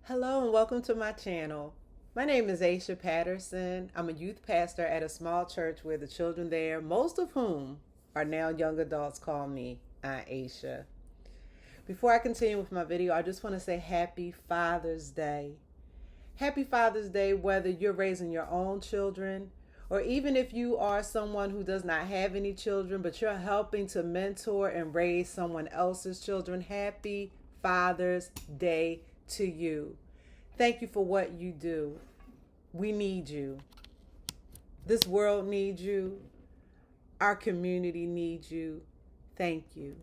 Hello and welcome to my channel. My name is Aisha Patterson. I'm a youth pastor at a small church where the children there, most of whom are now young adults, call me Aunt Aisha. Before I continue with my video, I just want to say Happy Father's Day. Happy Father's Day, whether you're raising your own children or even if you are someone who does not have any children, but you're helping to mentor and raise someone else's children. Happy Father's Day to you. Thank you for what you do. We need you. This world needs you. Our community needs you. Thank you.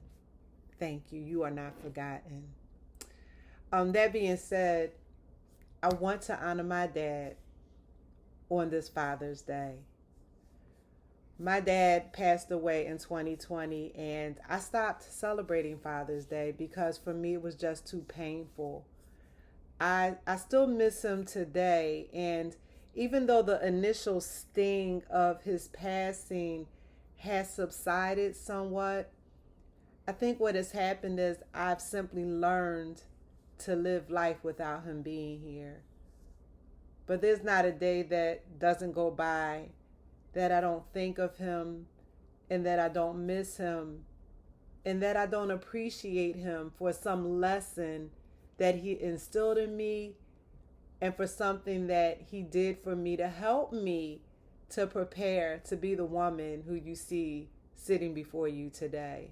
Thank you. You are not forgotten. That being said, I want to honor my dad on this Father's Day. My dad passed away in 2020, and I stopped celebrating Father's Day because for me it was just too painful. I still miss him today, and even though the initial sting of his passing has subsided somewhat, I think what has happened is I've simply learned to live life without him being here. But there's not a day that doesn't go by that I don't think of him and that I don't miss him and that I don't appreciate him for some lesson that he instilled in me and for something that he did for me to help me to prepare to be the woman who you see sitting before you today.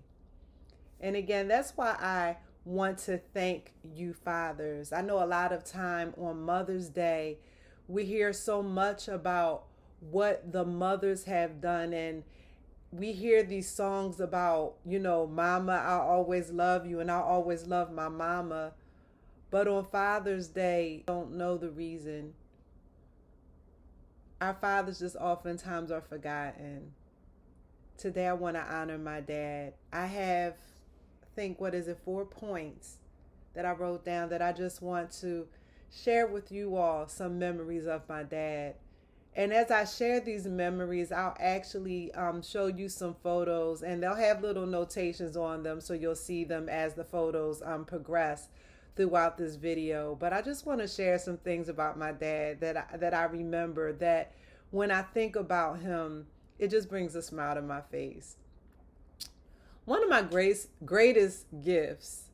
And again, that's why I want to thank you fathers. I know a lot of time on Mother's Day, we hear so much about what the mothers have done, and we hear these songs about, mama, I'll always love you and I'll always love my mama. But on Father's Day, don't know the reason. Our fathers just oftentimes are forgotten. Today I want to honor my dad. I have, I think, 4 points that I wrote down that I just want to share with you all some memories of my dad. And as I share these memories, I'll actually show you some photos, and they'll have little notations on them so you'll see them as the photos progress throughout this video. But I just want to share some things about my dad that I remember that when I think about him, it just brings a smile to my face. One of my greatest gifts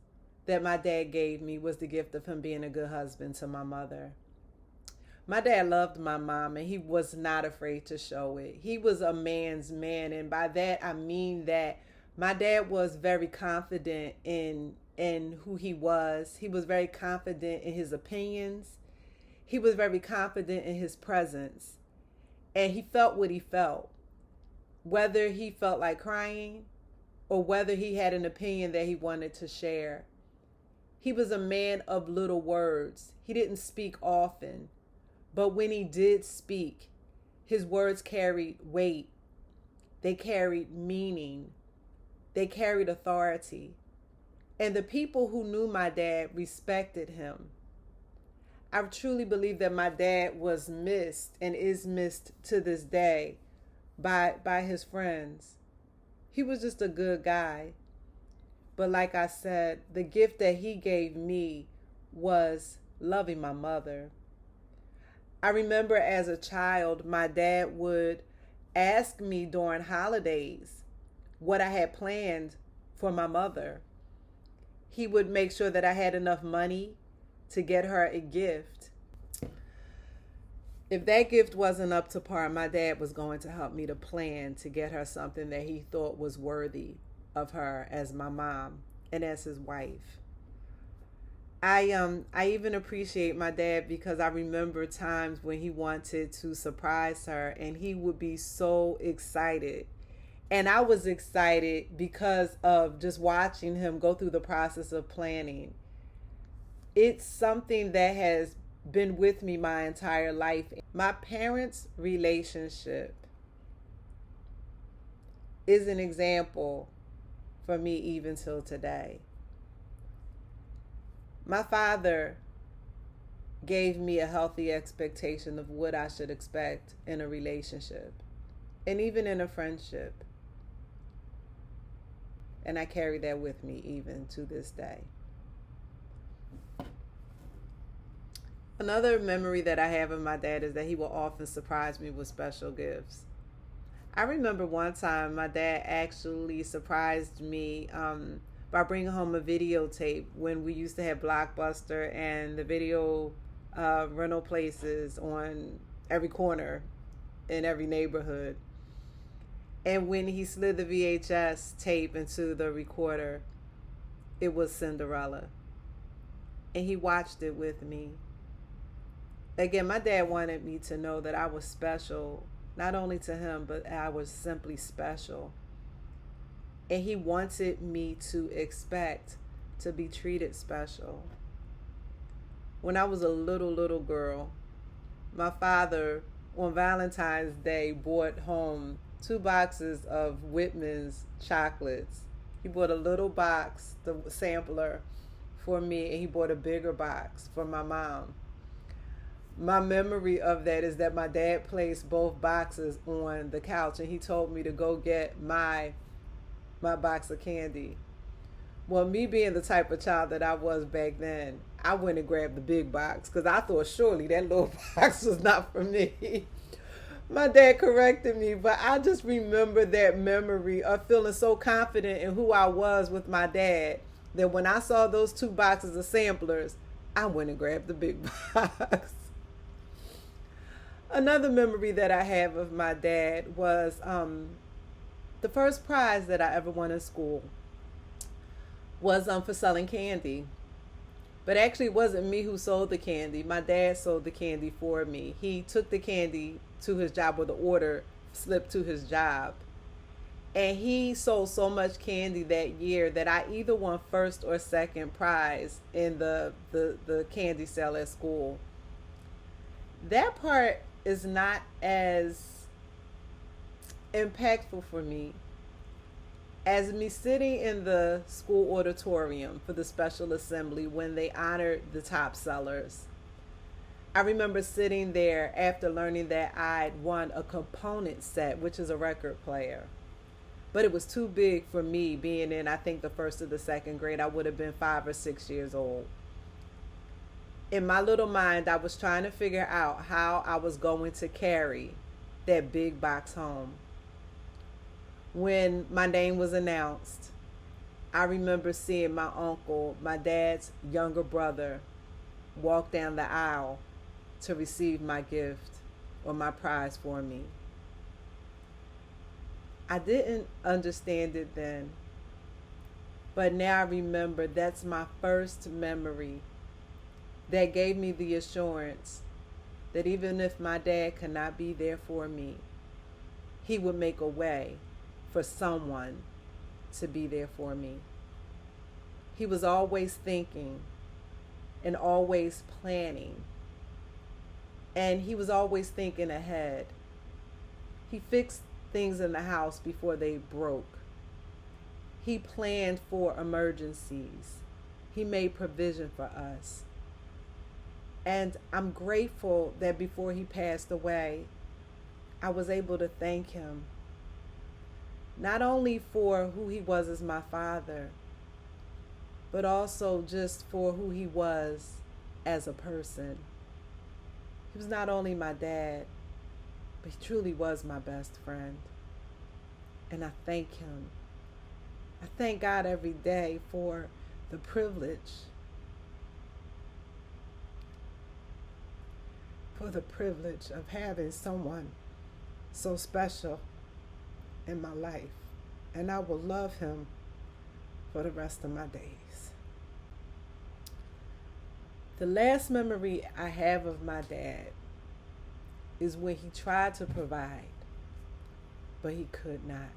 that my dad gave me was the gift of him being a good husband to my mother. My dad loved my mom, and he was not afraid to show it. He was a man's man, and by that I mean that my dad was very confident in who he was. He was very confident in his opinions. He was very confident in his presence. And he felt what he felt. Whether he felt like crying or whether he had an opinion that he wanted to share. He was a man of little words. He didn't speak often. But when he did speak, his words carried weight. They carried meaning. They carried authority. And the people who knew my dad respected him. I truly believe that my dad was missed and is missed to this day by his friends. He was just a good guy. But like I said, the gift that he gave me was loving my mother. I remember as a child, my dad would ask me during holidays what I had planned for my mother. He would make sure that I had enough money to get her a gift. If that gift wasn't up to par, my dad was going to help me to plan to get her something that he thought was worthy of her as my mom and as his wife. I even appreciate my dad because I remember times when he wanted to surprise her and he would be so excited. And I was excited because of just watching him go through the process of planning. It's something that has been with me my entire life. My parents' relationship is an example for me even till today. My father gave me a healthy expectation of what I should expect in a relationship and even in a friendship. And I carry that with me even to this day. Another memory that I have of my dad is that he will often surprise me with special gifts. I remember one time my dad actually surprised me by bringing home a videotape when we used to have Blockbuster and the video rental places on every corner in every neighborhood. And when he slid the VHS tape into the recorder, it was Cinderella. And he watched it with me. Again, my dad wanted me to know that I was special, not only to him, but I was simply special. And he wanted me to expect to be treated special. When I was a little girl, my father on Valentine's Day brought home 2 boxes of Whitman's chocolates. He bought a little box, the sampler, for me, and he bought a bigger box for my mom. My memory of that is that my dad placed both boxes on the couch and he told me to go get my box of candy. Well, me being the type of child that I was back then, I went and grabbed the big box because I thought surely that little box was not for me. My dad corrected me, but I just remember that memory of feeling so confident in who I was with my dad that when I saw those 2 boxes of samplers, I went and grabbed the big box. Another memory that I have of my dad was the first prize that I ever won in school was for selling candy. But actually, it wasn't me who sold the candy. My dad sold the candy for me. He took the candy to his job, or the order slipped to his job. And he sold so much candy that year that I either won first or second prize in the candy sale at school. That part is not as impactful for me as me sitting in the school auditorium for the special assembly when they honored the top sellers. I remember sitting there after learning that I'd won a component set, which is a record player. But it was too big for me being in, I think, the first or the second grade. I would have been 5 or 6 years old. In my little mind, I was trying to figure out how I was going to carry that big box home. When my name was announced, I remember seeing my uncle, my dad's younger brother, walk down the aisle to receive my gift or my prize for me. I didn't understand it then, but now I remember that's my first memory that gave me the assurance that even if my dad could not be there for me, he would make a way for someone to be there for me. He was always thinking and always planning, and he was always thinking ahead. He fixed things in the house before they broke. He planned for emergencies. He made provision for us. And I'm grateful that before he passed away, I was able to thank him, not only for who he was as my father, but also just for who he was as a person. He was not only my dad, but he truly was my best friend. And I thank him. I thank God every day for the privilege of having someone so special in my life. And I will love him for the rest of my days. The last memory I have of my dad is when he tried to provide, but he could not.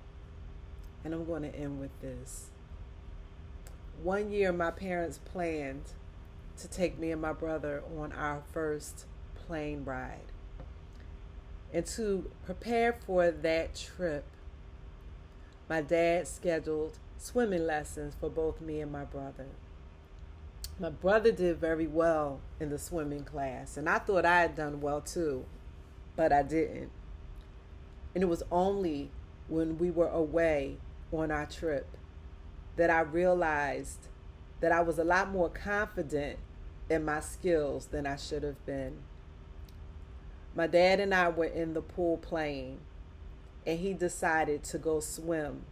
And I'm going to end with this. One year, my parents planned to take me and my brother on our first plane ride. And to prepare for that trip, my dad scheduled swimming lessons for both me and my brother. My brother did very well in the swimming class, and I thought I had done well too, but I didn't. And it was only when we were away on our trip that I realized that I was a lot more confident in my skills than I should have been. My dad and I were in the pool playing, and he decided to go swim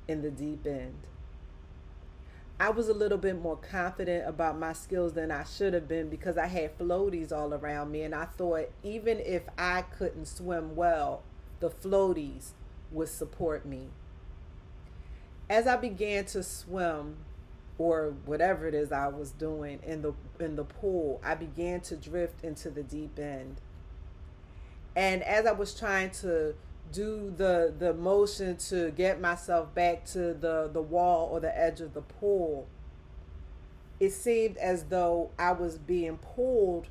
in the deep end. I was a little bit more confident about my skills than I should have been because I had floaties all around me, and I thought even if I couldn't swim well, the floaties would support me. As I began to swim, or whatever it is I was doing in the pool, I began to drift into the deep end. And as I was trying to do the motion to get myself back to the wall or the edge of the pool, it seemed as though I was being pulled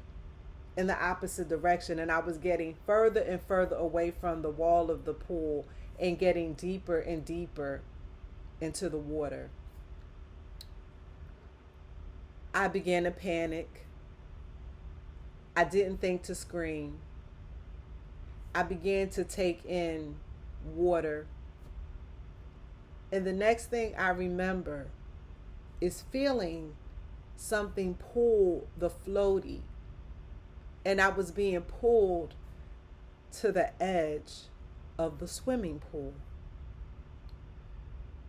in the opposite direction, and I was getting further and further away from the wall of the pool and getting deeper and deeper into the water. I began to panic. I didn't think to scream. I began to take in water. And the next thing I remember is feeling something pull the floaty. And I was being pulled to the edge of the swimming pool.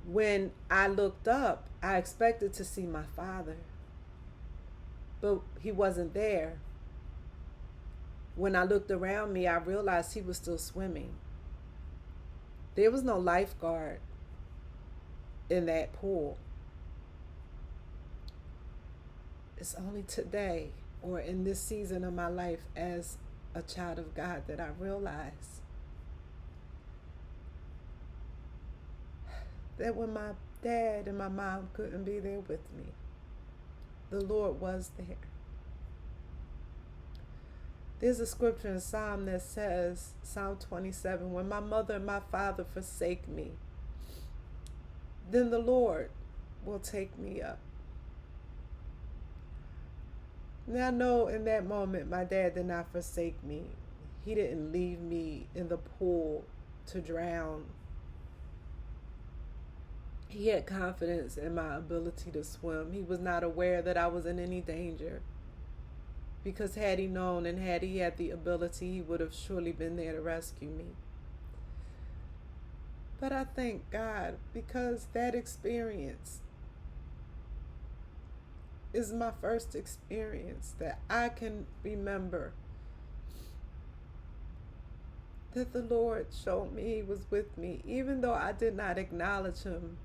When I looked up, I expected to see my father, but he wasn't there. When I looked around me, I realized he was still swimming. There was no lifeguard in that pool. It's only today, or in this season of my life as a child of God, that I realize that when my dad and my mom couldn't be there with me, the Lord was there. There's a scripture in Psalm that says, Psalm 27, when my mother and my father forsake me, then the Lord will take me up. Now I know in that moment my dad did not forsake me. He didn't leave me in the pool to drown. He had confidence in my ability to swim. He was not aware that I was in any danger. Because had he known and had he had the ability, he would have surely been there to rescue me. But I thank God because that experience is my first experience that I can remember that the Lord showed me He was with me, even though I did not acknowledge Him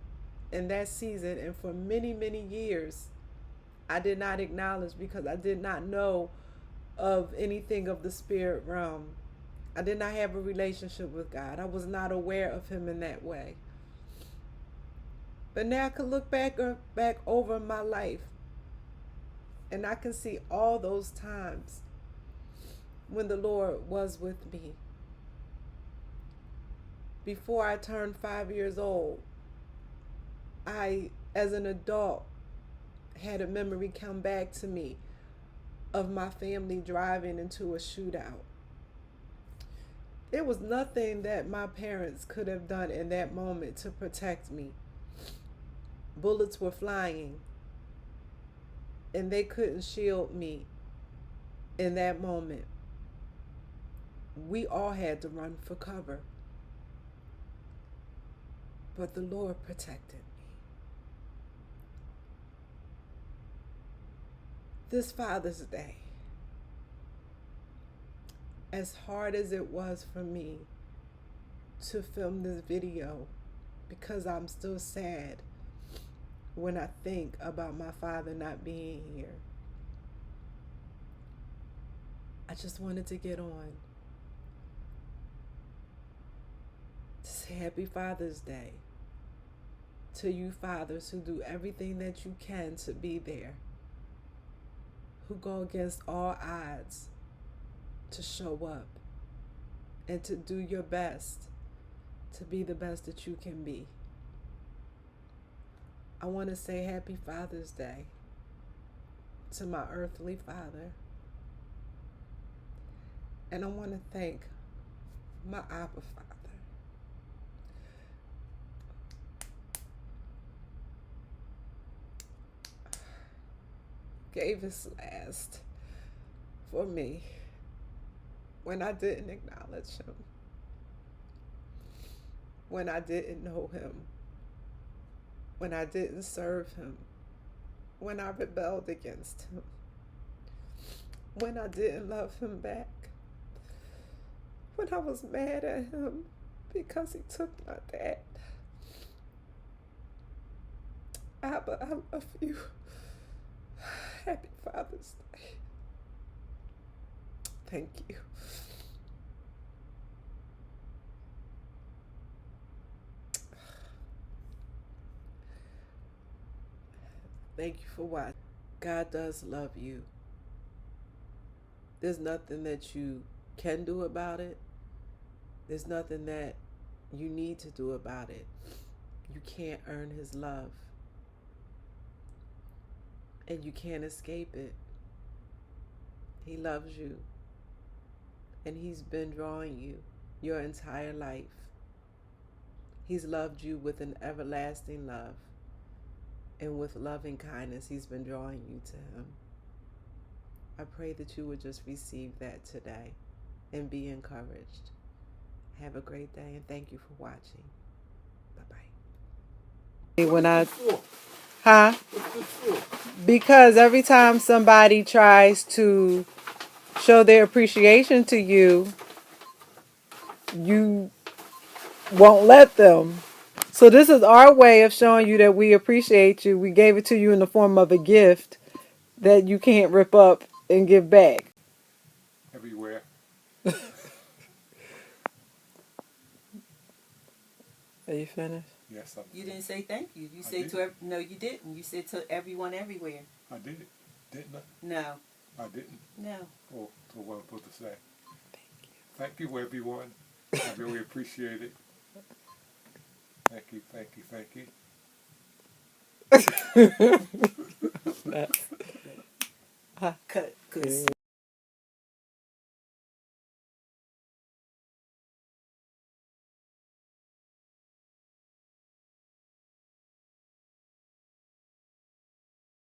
in that season. And for many, many years, I did not acknowledge because I did not know of anything of the spirit realm. I did not have a relationship with God. I was not aware of Him in that way. But now I can look back over my life, and I can see all those times when the Lord was with me. Before I turned 5 years old, I, as an adult, had a memory come back to me of my family driving into a shootout. There was nothing that my parents could have done in that moment to protect me. Bullets were flying, and they couldn't shield me in that moment. We all had to run for cover. But the Lord protected me. This Father's Day, as hard as it was for me to film this video, because I'm still sad when I think about my father not being here, I just wanted to get on to say Happy Father's Day to you fathers who do everything that you can to be there, who go against all odds to show up and to do your best to be the best that you can be. I want to say Happy Father's Day to my earthly father. And I want to thank my Abba Father. gave his last for me when I didn't acknowledge him, when I didn't know him, when I didn't serve him, when I rebelled against him, when I didn't love him back, when I was mad at him because he took my dad. Abba, I love you. Happy Father's Day. Thank you. Thank you for watching. God does love you. There's nothing that you can do about it. There's nothing that you need to do about it. You can't earn his love. And you can't escape it. He loves you. And he's been drawing you your entire life. He's loved you with an everlasting love. And with loving kindness, he's been drawing you to him. I pray that you would just receive that today and be encouraged. Have a great day, and thank you for watching. Bye-bye. Because every time somebody tries to show their appreciation to you, you won't let them. So this is our way of showing you that we appreciate you. We gave it to you in the form of a gift that you can't rip up and give back. Everywhere. Are you finished? Yes, You didn't say thank you. You I said did. to no, you didn't. You said to everyone everywhere. I did it, didn't I? No, I didn't. no. Oh, so what I'm supposed to say? Thank you, everyone. I really appreciate it. Thank you, thank you, thank you. Cut. 'Cause